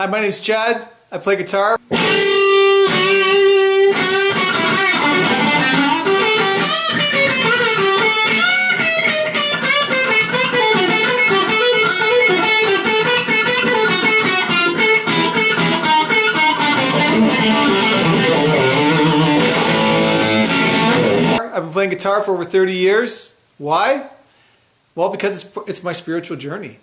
Hi, my name's Chad. I play guitar. I've been playing guitar for over 30 years. Why? Well, because it's my spiritual journey.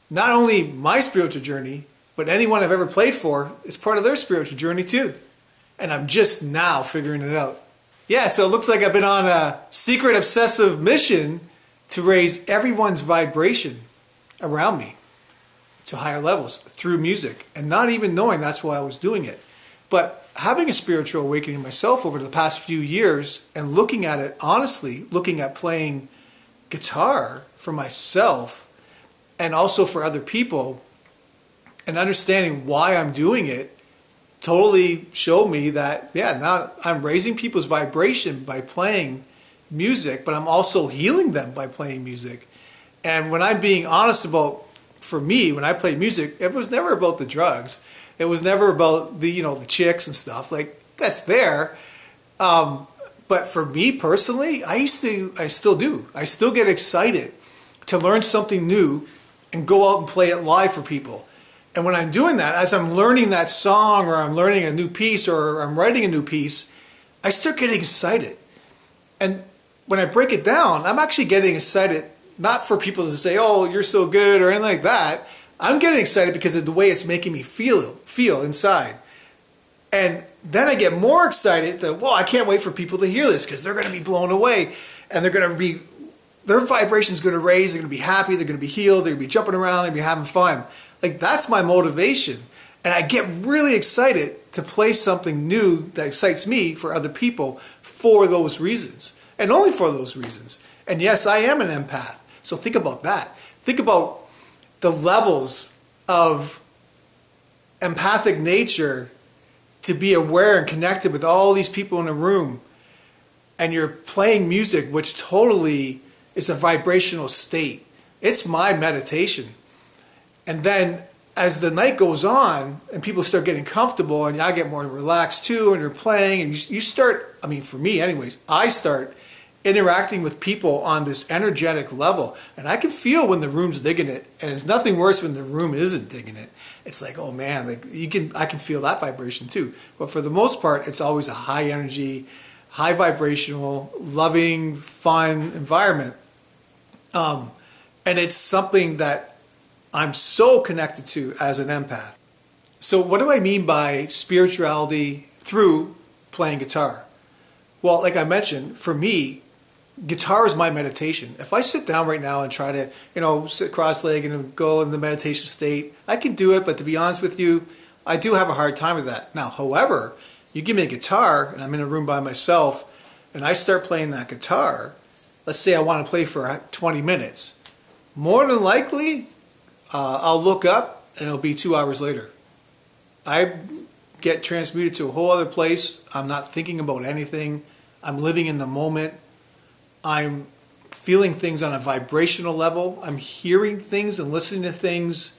Not only my spiritual journey, but anyone I've ever played for is part of their spiritual journey too. And I'm just now figuring it out. Yeah, so it looks like I've been on a secret obsessive mission to raise everyone's vibration around me to higher levels through music, and not even knowing that's why I was doing it. But having a spiritual awakening myself over the past few years and looking at it honestly, looking at playing guitar for myself and also for other people, and understanding why I'm doing it totally showed me that, yeah, now I'm raising people's vibration by playing music, but I'm also healing them by playing music. And when I'm being honest about, for me, when I played music, it was never about the drugs. It was never about the, the chicks and stuff. Like, that's there. But for me personally, I still do. I still get excited to learn something new and go out and play it live for people. And when I'm doing that, as I'm learning that song or I'm learning a new piece or I'm writing a new piece, I start getting excited. And when I break it down, I'm actually getting excited, not for people to say, oh, you're so good or anything like that. I'm getting excited because of the way it's making me feel inside. And then I get more excited that, well, I can't wait for people to hear this because they're going to be blown away and their vibration's going to raise, they're going to be happy, they're going to be healed, they're going to be jumping around, they're going to be having fun. Like, that's my motivation. And I get really excited to play something new that excites me for other people for those reasons. And only for those reasons. And yes, I am an empath. So think about that. Think about the levels of empathic nature to be aware and connected with all these people in a room. And you're playing music, which totally is a vibrational state. It's my meditation. And then as the night goes on and people start getting comfortable and I get more relaxed too and you're playing and you start, I mean for me anyways, I start interacting with people on this energetic level. And I can feel when the room's digging it. And it's nothing worse when the room isn't digging it. It's like, oh man, like I can feel that vibration too. But for the most part, it's always a high energy, high vibrational, loving, fun environment. And it's something that I'm so connected to as an empath. So what do I mean by spirituality through playing guitar? Well, like I mentioned, for me, guitar is my meditation. If I sit down right now and try to, sit cross-legged and go in the meditation state, I can do it, but to be honest with you, I do have a hard time with that. Now, however, you give me a guitar and I'm in a room by myself and I start playing that guitar, let's say I want to play for 20 minutes. More than likely, I'll look up and it'll be 2 hours later. I get transmuted to a whole other place. I'm not thinking about anything. I'm living in the moment. I'm feeling things on a vibrational level. I'm hearing things and listening to things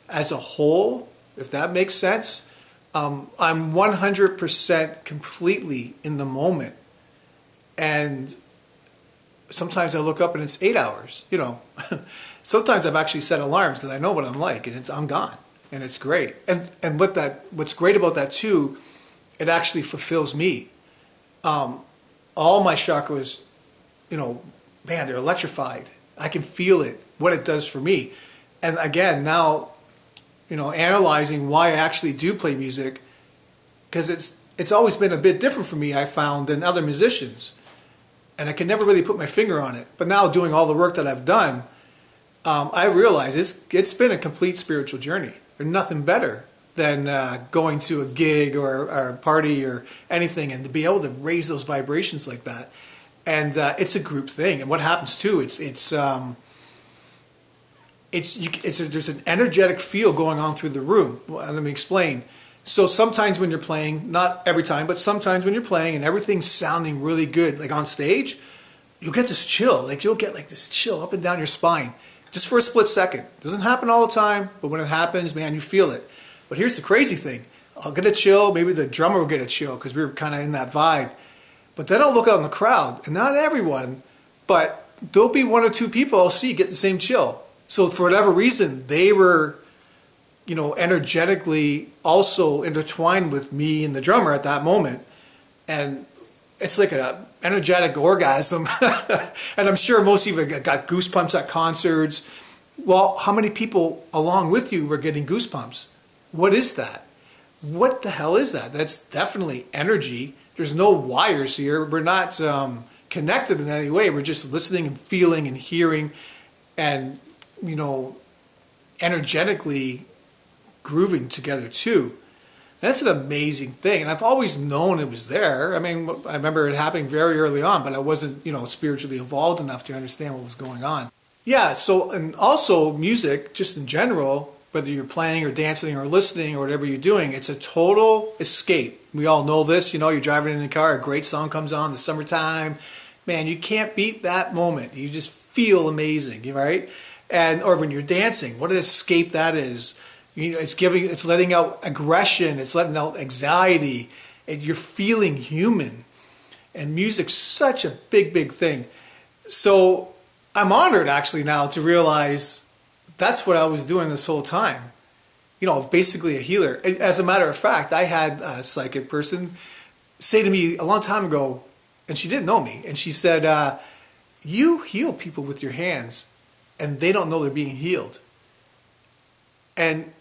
as a whole, if that makes sense. I'm 100% completely in the moment. And sometimes I look up and it's 8 hours, Sometimes I've actually set alarms because I know what I'm like and I'm gone. And it's great. And what's great about that too, it actually fulfills me. All my chakras, man, they're electrified. I can feel it, what it does for me. And again, now, analyzing why I actually do play music, because it's always been a bit different for me, I found, than other musicians. And I can never really put my finger on it. But now doing all the work that I've done, I realize it's been a complete spiritual journey. There's nothing better than going to a gig or a party or anything and to be able to raise those vibrations like that. And it's a group thing. And what happens too, there's an energetic feel going on through the room. Well, let me explain. So sometimes when you're playing, not every time, but sometimes when you're playing and everything's sounding really good, like on stage, you'll get this chill. Like you'll get like this chill up and down your spine just for a split second. It doesn't happen all the time, but when it happens, man, you feel it. But here's the crazy thing. I'll get a chill, maybe the drummer will get a chill because we were kind of in that vibe. But then I'll look out in the crowd, and not everyone, but there'll be one or two people I'll see get the same chill. So for whatever reason, they were, energetically also intertwined with me and the drummer at that moment. And it's like an energetic orgasm. And I'm sure most of you got goosebumps at concerts. Well, how many people along with you were getting goosebumps? What is that? What the hell is that? That's definitely energy. There's no wires here. We're not connected in any way. We're just listening and feeling and hearing and, energetically grooving together too. That's an amazing thing. And I've always known it was there. I mean, I remember it happening very early on, but I wasn't, spiritually involved enough to understand what was going on. Yeah, so, and also music, just in general, whether you're playing or dancing or listening or whatever you're doing, it's a total escape. We all know this, you're driving in the car, a great song comes on, the summertime. Man, you can't beat that moment. You just feel amazing, right? Or when you're dancing, what an escape that is. It's letting out aggression, it's letting out anxiety, and you're feeling human. And music's such a big, big thing. So I'm honored actually now to realize that's what I was doing this whole time. Basically a healer. As a matter of fact, I had a psychic person say to me a long time ago, and she didn't know me, and she said, you heal people with your hands, and they don't know they're being healed. And,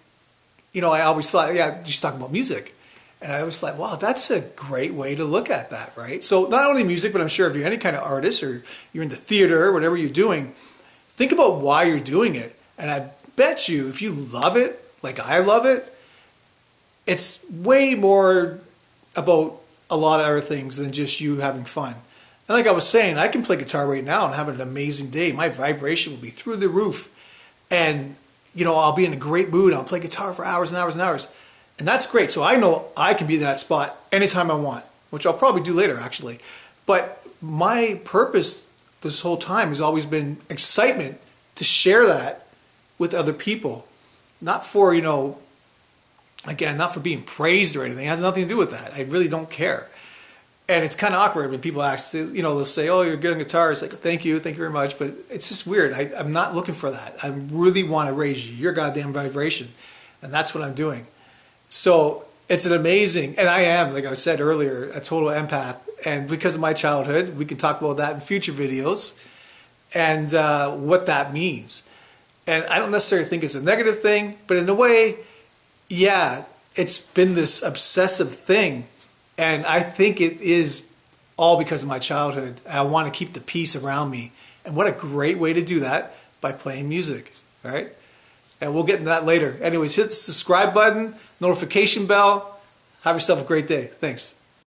I always thought, yeah, she's talking about music. And I was like, wow, that's a great way to look at that, right? So not only music, but I'm sure if you're any kind of artist or you're in the theater or whatever you're doing, think about why you're doing it. And I bet you if you love it, like I love it, it's way more about a lot of other things than just you having fun. And like I was saying, I can play guitar right now and have an amazing day. My vibration will be through the roof. And, I'll be in a great mood. I'll play guitar for hours and hours and hours. And that's great. So I know I can be in that spot anytime I want, which I'll probably do later, actually. But my purpose this whole time has always been excitement to share that with other people. Not for, again, not for being praised or anything. It has nothing to do with that. I really don't care. And it's kind of awkward when people ask, they'll say, oh, you're good on guitar. It's like, thank you very much. But it's just weird. I'm not looking for that. I really want to raise your goddamn vibration. And that's what I'm doing. So it's an amazing, and I am, like I said earlier, a total empath. And because of my childhood, we can talk about that in future videos and what that means. And I don't necessarily think it's a negative thing, but in a way, yeah, it's been this obsessive thing. And I think it is all because of my childhood. I want to keep the peace around me. And what a great way to do that, by playing music, all right? And we'll get into that later. Anyways, hit the subscribe button, notification bell. Have yourself a great day. Thanks.